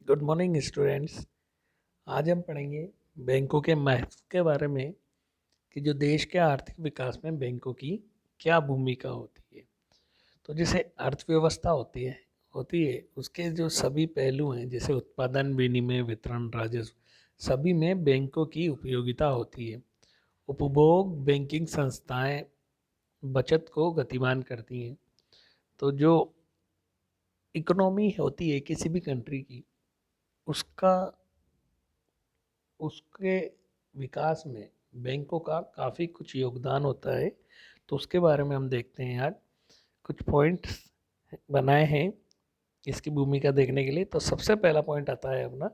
Good morning students. आज हम पढ़ेंगे बैंकों के महत्व के बारे में कि जो देश के आर्थिक विकास में बैंकों की क्या भूमिका होती है। तो जैसे अर्थव्यवस्था होती है उसके जो सभी पहलू हैं, जैसे उत्पादन, विनिमय, वितरण, राजस्व, सभी में बैंकों की उपयोगिता होती है। उपभोग बैंकिंग संस्थाएं बचत को गतिमान करती हैं। तो जो इकोनॉमी होती है किसी भी कंट्री की, उसका उसके विकास में बैंकों का काफ़ी कुछ योगदान होता है। तो उसके बारे में हम देखते हैं। आज कुछ पॉइंट्स बनाए हैं इसकी भूमिका देखने के लिए। तो सबसे पहला पॉइंट आता है अपना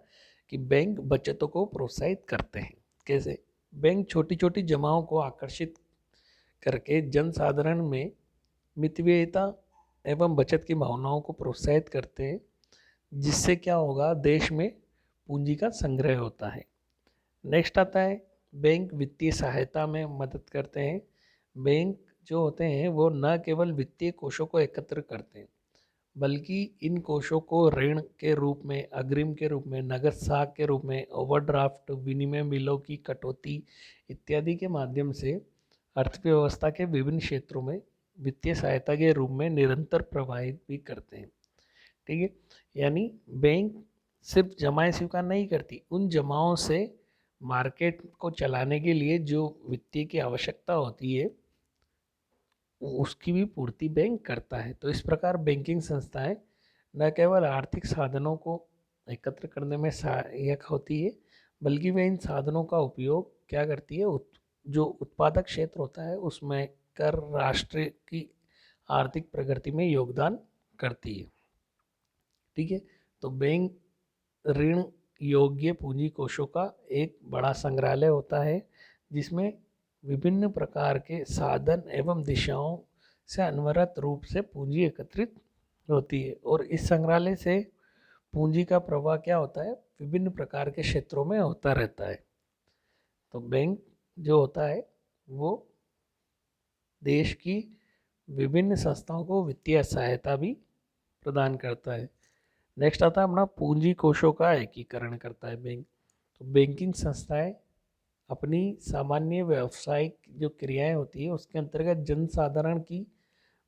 कि बैंक बचतों को प्रोत्साहित करते हैं। कैसे? बैंक छोटी छोटी जमाओं को आकर्षित करके जनसाधारण में मितव्ययिता एवं बचत की भावनाओं को प्रोत्साहित करते हैं, जिससे क्या होगा, देश में पूंजी का संग्रह होता है। नेक्स्ट आता है बैंक वित्तीय सहायता में मदद करते हैं। बैंक जो होते हैं वो न केवल वित्तीय कोषों को एकत्र करते हैं, बल्कि इन कोषों को ऋण के रूप में, अग्रिम के रूप में, नगद साख के रूप में, ओवरड्राफ्ट, विनिमय बिलों की कटौती इत्यादि के माध्यम से अर्थव्यवस्था के विभिन्न क्षेत्रों में वित्तीय सहायता के रूप में निरंतर प्रवाहित भी करते हैं। ठीक है, यानी बैंक सिर्फ जमाएं स्वीकार नहीं करती, उन जमाओं से मार्केट को चलाने के लिए जो वित्तीय की आवश्यकता होती है उसकी भी पूर्ति बैंक करता है। तो इस प्रकार बैंकिंग संस्थाएं न केवल आर्थिक साधनों को एकत्र करने में सहायक होती है, बल्कि वे इन साधनों का उपयोग क्या करती है, जो उत्पादक क्षेत्र होता है उसमें कर राष्ट्र की आर्थिक प्रगति में योगदान करती है। ठीक है, तो बैंक ऋण योग्य पूंजी कोषों का एक बड़ा संग्रहालय होता है, जिसमें विभिन्न प्रकार के साधन एवं दिशाओं से अनवरत रूप से पूंजी एकत्रित होती है। और इस संग्रहालय से पूंजी का प्रवाह क्या होता है, विभिन्न प्रकार के क्षेत्रों में होता रहता है। तो बैंक जो होता है वो देश की विभिन्न संस्थाओं को वित्तीय सहायता भी प्रदान करता है। नेक्स्ट आता है अपना पूंजी कोषों का एकीकरण करता है बैंक। तो बैंकिंग संस्थाएं अपनी सामान्य व्यावसायिक जो क्रियाएं होती है उसके अंतर्गत जनसाधारण की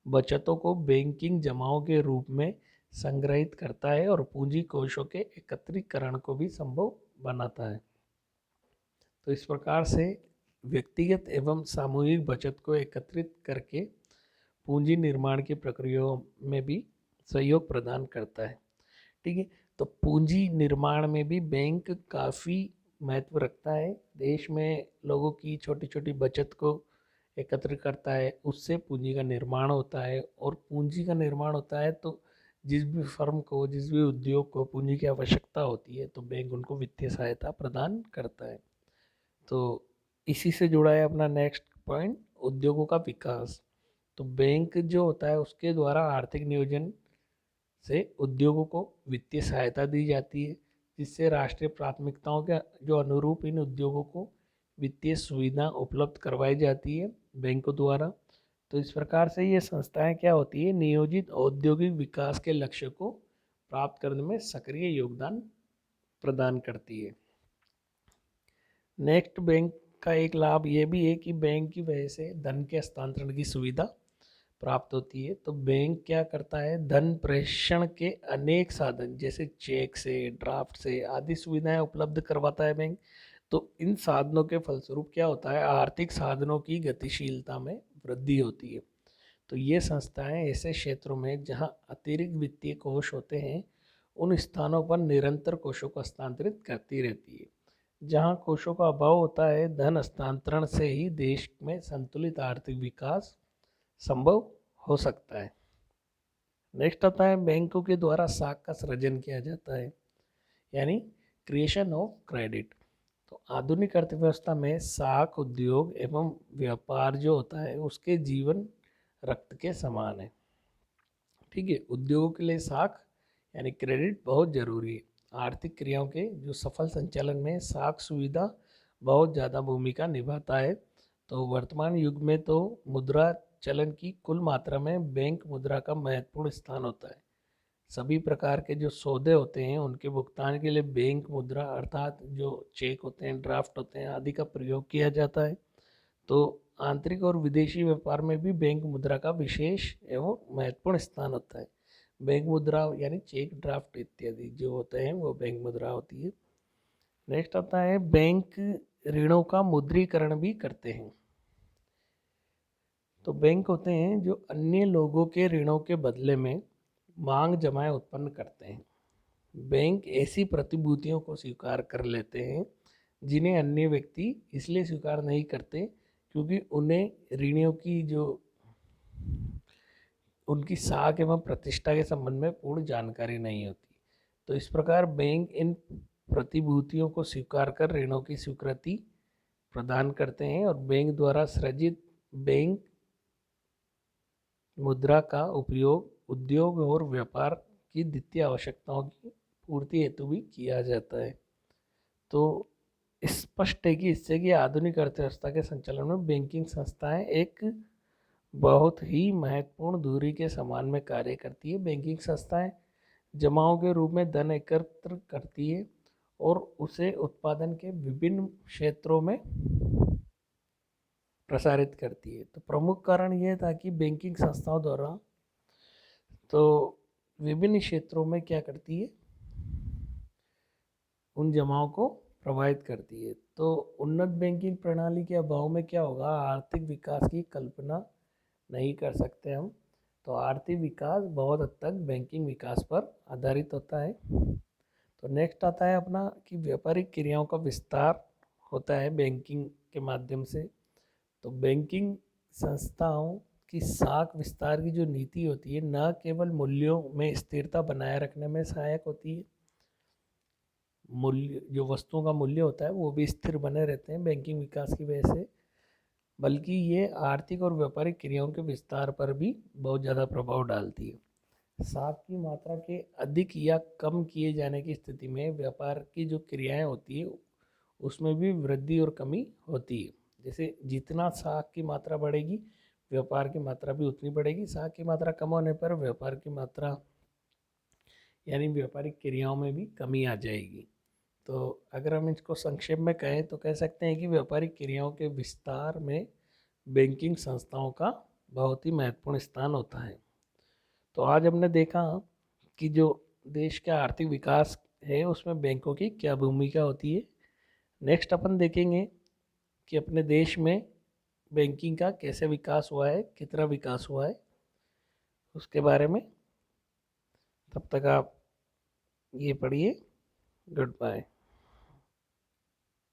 बचतों को बैंकिंग जमाओं के रूप में संग्रहित करता है और पूंजी कोषों के एकत्रीकरण को भी संभव बनाता है। तो इस प्रकार से व्यक्तिगत एवं सामूहिक बचत को एकत्रित करके पूंजी निर्माण की प्रक्रियाओं में भी सहयोग प्रदान करता है। ठीक है, तो पूंजी निर्माण में भी बैंक काफ़ी महत्व रखता है। देश में लोगों की छोटी छोटी बचत को एकत्र करता है, उससे पूंजी का निर्माण होता है। और पूंजी का निर्माण होता है तो जिस भी फर्म को, जिस भी उद्योग को पूंजी की आवश्यकता होती है तो बैंक उनको वित्तीय सहायता प्रदान करता है। तो इसी से जुड़ा है अपना नेक्स्ट पॉइंट, उद्योगों का विकास। तो बैंक जो होता है उसके द्वारा आर्थिक नियोजन से उद्योगों को वित्तीय सहायता दी जाती है, जिससे राष्ट्रीय प्राथमिकताओं के जो अनुरूप इन उद्योगों को वित्तीय सुविधा उपलब्ध करवाई जाती है बैंकों द्वारा। तो इस प्रकार से ये संस्थाएं क्या होती है, नियोजित औद्योगिक विकास के लक्ष्य को प्राप्त करने में सक्रिय योगदान प्रदान करती है। नेक्स्ट, बैंक का एक लाभ ये भी है कि बैंक की वजह से धन के हस्तांतरण की सुविधा प्राप्त होती है। तो बैंक क्या करता है, धन प्रेषण के अनेक साधन जैसे चेक से, ड्राफ्ट से आदि सुविधाएं उपलब्ध करवाता है बैंक। तो इन साधनों के फलस्वरूप क्या होता है, आर्थिक साधनों की गतिशीलता में वृद्धि होती है। तो ये संस्थाएं ऐसे क्षेत्रों में जहां अतिरिक्त वित्तीय कोष होते हैं, उन स्थानों पर निरंतर कोषों को हस्तांतरित करती रहती है। जहां कोषों का अभाव होता है, धन हस्तांतरण से ही देश में संतुलित आर्थिक विकास संभव हो सकता है। नेक्स्ट आता है बैंकों के द्वारा साख का सृजन किया जाता है, यानी क्रिएशन ऑफ क्रेडिट। तो आधुनिक अर्थव्यवस्था में साख उद्योग एवं व्यापार जो होता है उसके जीवन रक्त के समान है। ठीक है, उद्योगों के लिए साख यानी क्रेडिट बहुत जरूरी है। आर्थिक क्रियाओं के जो सफल संचालन में साख सुविधा बहुत ज़्यादा भूमिका निभाता है। तो वर्तमान युग में तो मुद्रा चलन की कुल मात्रा में बैंक मुद्रा का महत्वपूर्ण स्थान होता है। सभी प्रकार के जो सौदे होते हैं उनके भुगतान के लिए बैंक मुद्रा अर्थात जो चेक होते हैं, ड्राफ्ट होते हैं आदि का प्रयोग किया जाता है। तो आंतरिक और विदेशी व्यापार में भी बैंक मुद्रा का विशेष एवं महत्वपूर्ण स्थान होता है। बैंक मुद्रा यानी चेक, ड्राफ्ट इत्यादि जो होते हैं वो बैंक मुद्रा होती है। नेक्स्ट आता है बैंक ऋणों का मुद्रीकरण भी करते हैं। तो बैंक होते हैं जो अन्य लोगों के ऋणों के बदले में मांग जमाएं उत्पन्न करते हैं। बैंक ऐसी प्रतिभूतियों को स्वीकार कर लेते हैं जिन्हें अन्य व्यक्ति इसलिए स्वीकार नहीं करते क्योंकि उन्हें ऋणियों की जो उनकी साख एवं प्रतिष्ठा के संबंध में पूर्ण जानकारी नहीं होती। तो इस प्रकार बैंक इन प्रतिभूतियों को स्वीकार कर ऋणों की स्वीकृति प्रदान करते हैं और बैंक द्वारा सृजित बैंक मुद्रा का उपयोग उद्योग और व्यापार की द्वितीय आवश्यकताओं की पूर्ति हेतु भी किया जाता है। तो स्पष्ट है कि इससे कि आधुनिक अर्थव्यवस्था के संचालन में बैंकिंग संस्थाएं एक बहुत ही महत्वपूर्ण धुरी के समान में कार्य करती है। बैंकिंग संस्थाएं जमाओं के रूप में धन एकत्र करती है और उसे उत्पादन के विभिन्न क्षेत्रों में प्रसारित करती है। तो प्रमुख कारण यह था कि बैंकिंग संस्थाओं द्वारा तो विभिन्न क्षेत्रों में क्या करती है, उन जमाओं को प्रभावित करती है। तो उन्नत बैंकिंग प्रणाली के अभाव में क्या होगा, आर्थिक विकास की कल्पना नहीं कर सकते हम। तो आर्थिक विकास बहुत हद तक बैंकिंग विकास पर आधारित होता है। तो नेक्स्ट आता है अपना कि व्यापारिक क्रियाओं का विस्तार होता है बैंकिंग के माध्यम से। तो बैंकिंग संस्थाओं की साख विस्तार की जो नीति होती है न केवल मूल्यों में स्थिरता बनाए रखने में सहायक होती है, मूल्य जो वस्तुओं का मूल्य होता है वो भी स्थिर बने रहते हैं बैंकिंग विकास की वजह से, बल्कि ये आर्थिक और व्यापारिक क्रियाओं के विस्तार पर भी बहुत ज़्यादा प्रभाव डालती है। साख की मात्रा के अधिक या कम किए जाने की स्थिति में व्यापार की जो क्रियाएं होती है उसमें भी वृद्धि और कमी होती है। जैसे जितना साख की मात्रा बढ़ेगी व्यापार की मात्रा भी उतनी बढ़ेगी। साख की मात्रा कम होने पर व्यापार की मात्रा यानी व्यापारिक क्रियाओं में भी कमी आ जाएगी। तो अगर हम इसको संक्षेप में कहें तो कह सकते हैं कि व्यापारिक क्रियाओं के विस्तार में बैंकिंग संस्थाओं का बहुत ही महत्वपूर्ण स्थान होता है। तो आज हमने देखा कि जो देश का आर्थिक विकास है उसमें बैंकों की क्या भूमिका होती है। नेक्स्ट अपन देखेंगे कि अपने देश में बैंकिंग का कैसे विकास हुआ है, कितना विकास हुआ है उसके बारे में। तब तक आप ये पढ़िए। Good bye.